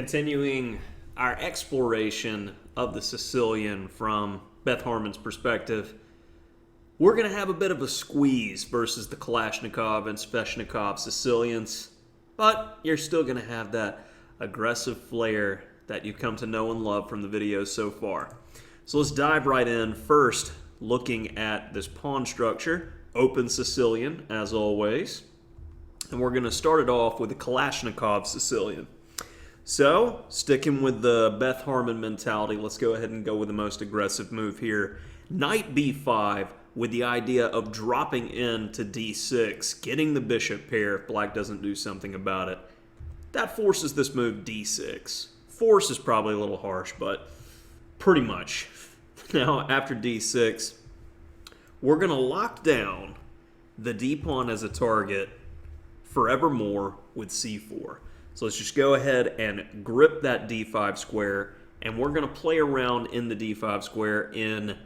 continuing our exploration of the Sicilian from Beth Harmon's perspective, we're going to have a bit of a squeeze versus the Kalasnikov and Sveshnikov Sicilians, but you're still going to have that aggressive flair that you've come to know and love from the videos so far. So let's dive right in. First, looking at this pawn structure, open Sicilian as always, and we're going to start it off with the Kalasnikov Sicilian. So, sticking with the Beth Harmon mentality, let's go ahead and go with the most aggressive move here. Knight b5 with the idea of dropping into d6, getting the bishop pair if black doesn't do something about it. That forces this move d6. Force is probably a little harsh, but pretty much. Now, after d6, we're going to lock down the d-pawn as a target forevermore with c4. So let's just go ahead and grip that d5 square, and we're going to play around in the d5 square in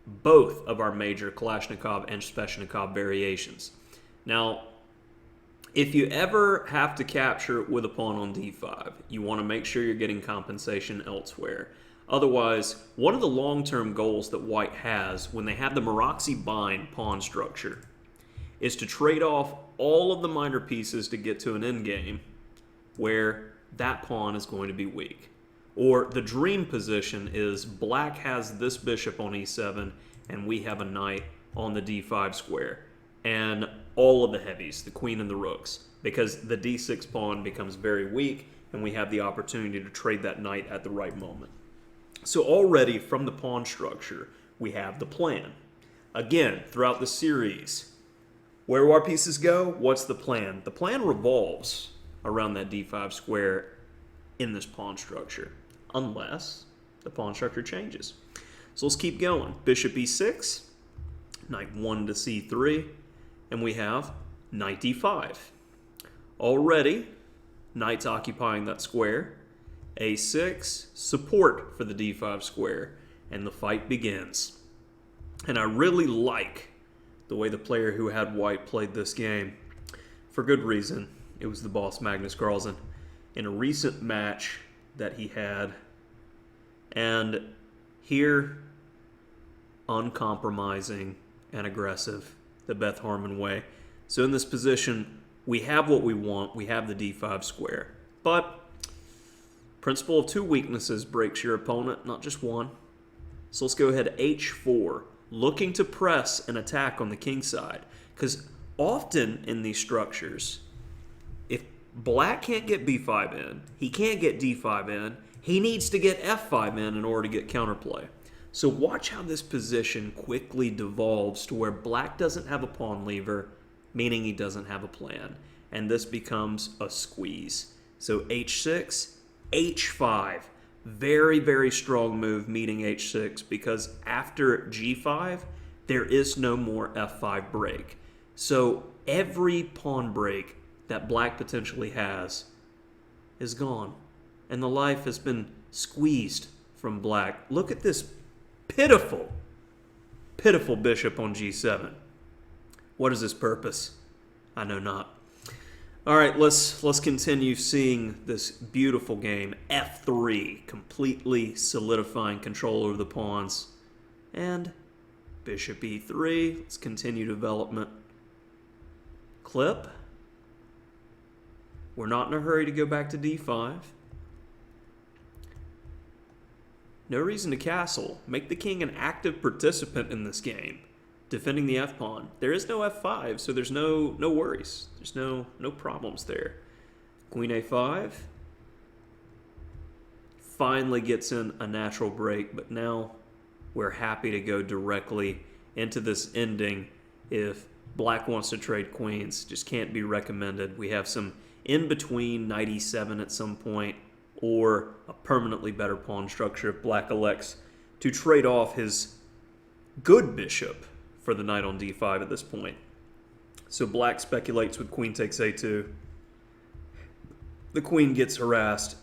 both of our major Kalasnikov and Sveshnikov variations. Now, if you ever have to capture with a pawn on d5, you want to make sure you're getting compensation elsewhere. Otherwise, one of the long-term goals that white has when they have the Maroczy bind pawn structure is to trade off all of the minor pieces to get to an endgame where that pawn is going to be weak. Or the dream position is black has this bishop on e7 and we have a knight on the d5 square and all of the heavies, the queen and the rooks, because the d6 pawn becomes very weak and we have the opportunity to trade that knight at the right moment. So already from the pawn structure, we have the plan. Again, throughout the series, where do our pieces go? What's the plan? The plan revolves around that d5 square in this pawn structure, unless the pawn structure changes. So let's keep going. Bishop e6, knight 1 to c3, and we have knight d5. Already, knight's occupying that square. a6, support for the d5 square, and the fight begins. And I really like the way the player who had white played this game, for good reason. It was the boss, Magnus Carlsen, in a recent match that he had. And here, uncompromising and aggressive, the Beth Harmon way. So in this position, we have what we want. We have the d5 square. But principle of two weaknesses breaks your opponent, not just one. So let's go ahead, h4, looking to press an attack on the king side. Because often in these structures, if black can't get b5 in, he can't get d5 in, he needs to get f5 in order to get counterplay. So watch how this position quickly devolves to where black doesn't have a pawn lever, meaning he doesn't have a plan. And this becomes a squeeze. So h6, h5, very, very strong move meeting h6, because after g5, there is no more f5 break. So every pawn break that black potentially has is gone. And the life has been squeezed from black. Look at this pitiful, pitiful bishop on g7. What is his purpose? I know not. All right, let's continue seeing this beautiful game. f3, completely solidifying control over the pawns. And bishop e3, let's continue development. Clip. We're not in a hurry to go back to d5. No reason to castle. Make the king an active participant in this game, defending the f-pawn. There is no f5, so there's no worries. There's no problems there. Queen a5. Finally gets in a natural break, but now we're happy to go directly into this ending if black wants to trade queens. Just can't be recommended. We have some in-between knight e7 at some point, or a permanently better pawn structure if black elects to trade off his good bishop for the knight on d5 at this point. So black speculates with queen takes a2. The queen gets harassed,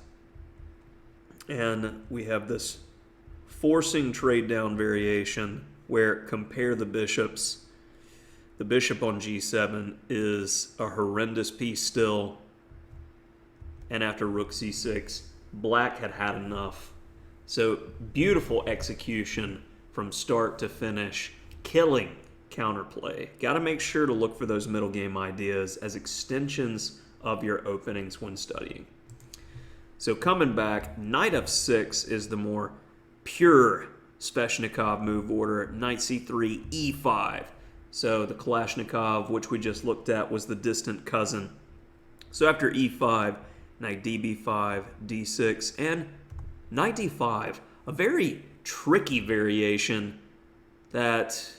and we have this forcing trade down variation where compare the bishops. The bishop on g7 is a horrendous piece still, and after rook c6, black had had enough. So beautiful execution from start to finish, killing counterplay. Got to make sure to look for those middle game ideas as extensions of your openings when studying. So coming back, knight f6 is the more pure Sveshnikov move order. Knight c3, e5. So the Kalasnikov, which we just looked at, was the distant cousin. So after e5, knight db5, d6, and knight d5, a very tricky variation that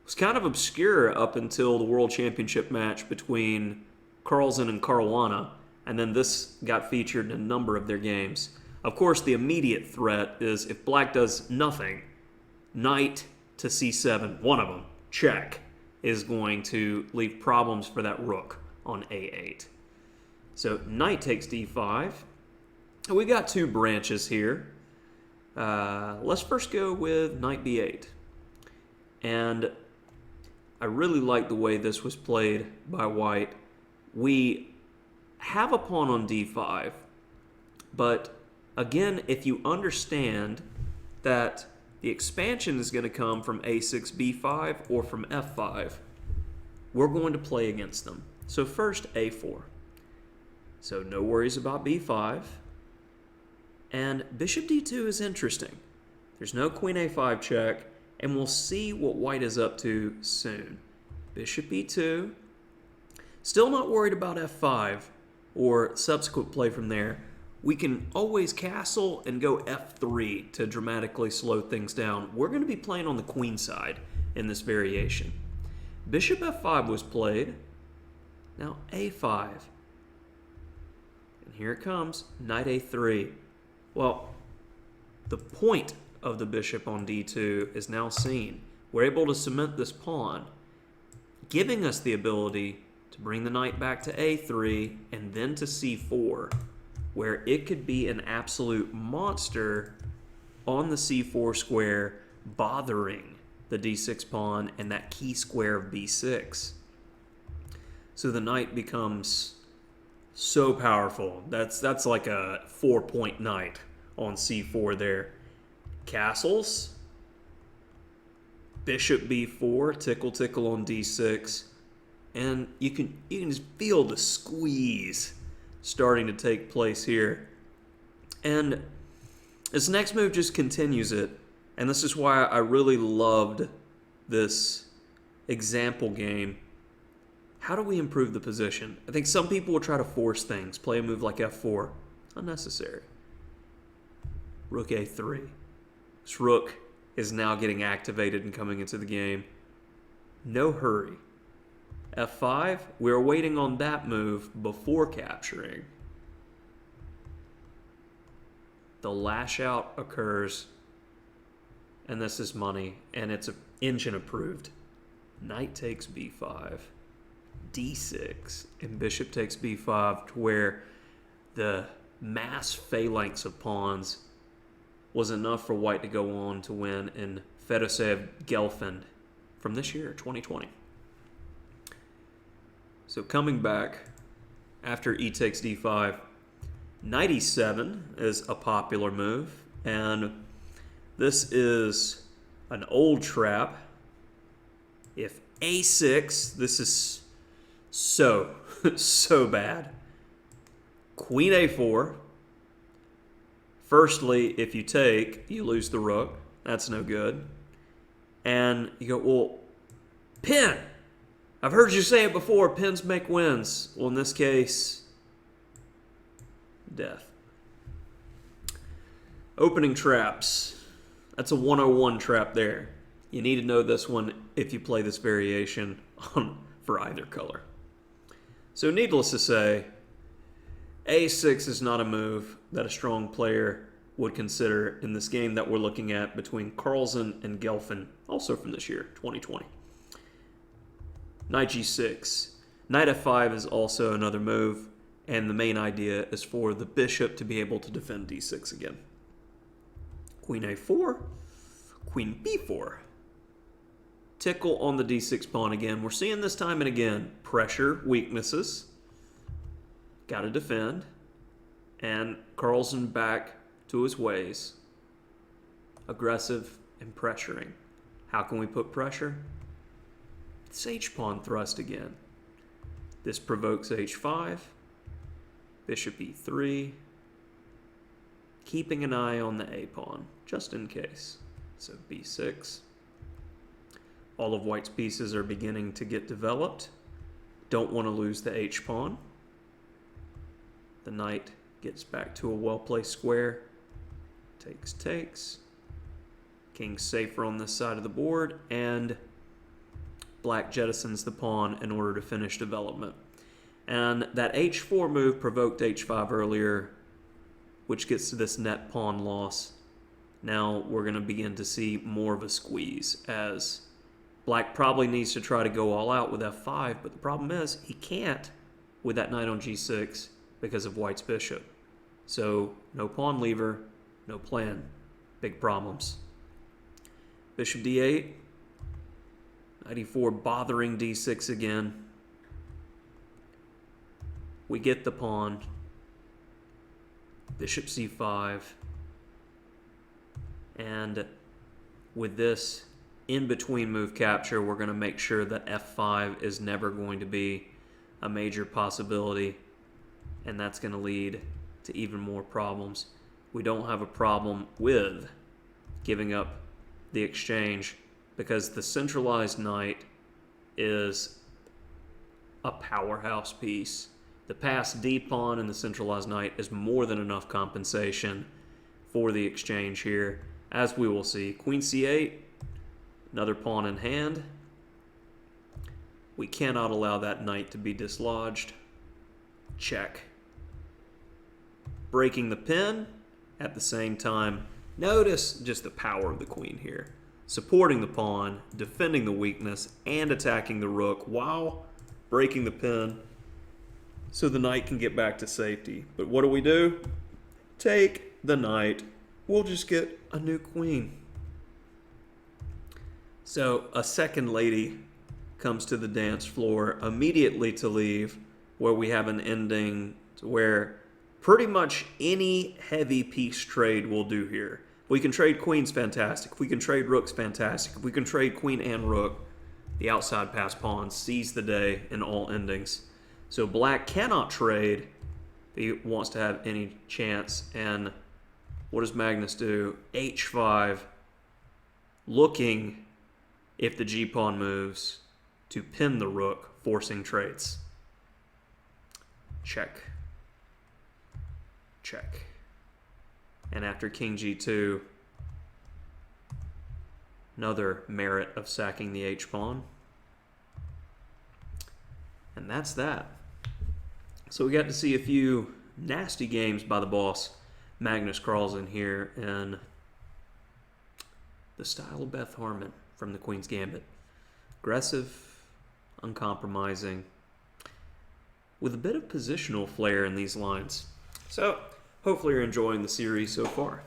was kind of obscure up until the World Championship match between Carlsen and Caruana, and then this got featured in a number of their games. Of course, the immediate threat is if black does nothing, knight to c7, one of them, check, is going to leave problems for that rook on a8. So knight takes d5. We got two branches here. Let's first go with knight b8. And I really like the way this was played by white. We have a pawn on d5, but again, if you understand that the expansion is going to come from a6, b5, or from f5, we're going to play against them. So first, a4. So no worries about b5. And bishop d2 is interesting. There's no queen a5 check, and we'll see what white is up to soon. Bishop e2. Still not worried about f5 or subsequent play from there. We can always castle and go f3 to dramatically slow things down. We're going to be playing on the queen side in this variation. Bishop f5 was played. Now a5. And here it comes, knight a3. Well, the point of the bishop on d2 is now seen. We're able to cement this pawn, giving us the ability to bring the knight back to a3 and then to c4, where it could be an absolute monster on the c4 square, bothering the d6 pawn and that key square of b6. So the knight becomes so powerful. That's like a 4-point knight on c4 there. Castles, bishop b4, tickle on d6, and you can just feel the squeeze starting to take place here. And this next move just continues it, and this is why I really loved this example game. How do we improve the position? I think some people will try to force things, play a move like f4. Unnecessary. Rook a3. This rook is now getting activated and coming into the game. No hurry. f5, we're waiting on that move before capturing. The lash out occurs, and this is money, and it's engine approved. Knight takes b5. d6, and bishop takes b5, to where the mass phalanx of pawns was enough for white to go on to win in Fedoseev Gelfand from this year, 2020. So coming back after e takes d5, knight e7 is a popular move, and this is an old trap. If a6, this is so bad. Queen a4. Firstly, if you take, you lose the rook. That's no good. And you go, well, pin. I've heard you say it before, pins make wins. Well, in this case, death. Opening traps. That's a 101 trap there. You need to know this one if you play this variation for either color. So needless to say, a6 is not a move that a strong player would consider in this game that we're looking at between Carlsen and Gelfand, also from this year, 2020. Knight g6. Knight f5 is also another move, and the main idea is for the bishop to be able to defend d6 again. Queen a4, queen b4. Tickle on the d6 pawn again. We're seeing this time and again pressure, weaknesses. Got to defend. And Carlsen back to his ways. Aggressive and pressuring. How can we put pressure? It's h-pawn thrust again. This provokes h5. Bishop e3. Keeping an eye on the a-pawn, just in case. So b6. All of white's pieces are beginning to get developed. Don't want to lose the h-pawn. The knight gets back to a well-placed square. Takes. King's safer on this side of the board, and black jettisons the pawn in order to finish development. And that h4 move provoked h5 earlier, which gets to this net pawn loss. Now we're going to begin to see more of a squeeze, as black probably needs to try to go all out with f5, but the problem is he can't with that knight on g6 because of white's bishop. So no pawn lever, no plan. Big problems. Bishop d8. Knight e4 bothering d6 again. We get the pawn. Bishop c5. And with this in-between move capture, we're going to make sure that f5 is never going to be a major possibility. And that's going to lead to even more problems. We don't have a problem with giving up the exchange because the centralized knight is a powerhouse piece. The passed d-pawn and the centralized knight is more than enough compensation for the exchange here, as we will see. Queen c8, another pawn in hand. We cannot allow that knight to be dislodged. Check. Breaking the pin at the same time. Notice just the power of the queen here. Supporting the pawn, defending the weakness, and attacking the rook while breaking the pin so the knight can get back to safety. But what do? Take the knight. We'll just get a new queen. So a second lady comes to the dance floor immediately to leave, where we have an ending to where pretty much any heavy piece trade will do here. If we can trade queens, fantastic. If we can trade rooks, fantastic. If we can trade queen and rook, the outside pass pawn seize the day in all endings. So black cannot trade if he wants to have any chance. And what does Magnus do? h5, looking, if the g-pawn moves, to pin the rook, forcing trades. Check. Check. And after king g2, another merit of sacking the h-pawn. And that's that. So we got to see a few nasty games by the boss, Magnus Carlsen, here in the style of Beth Harmon from the Queen's Gambit. Aggressive, uncompromising, with a bit of positional flair in these lines. So hopefully you're enjoying the series so far.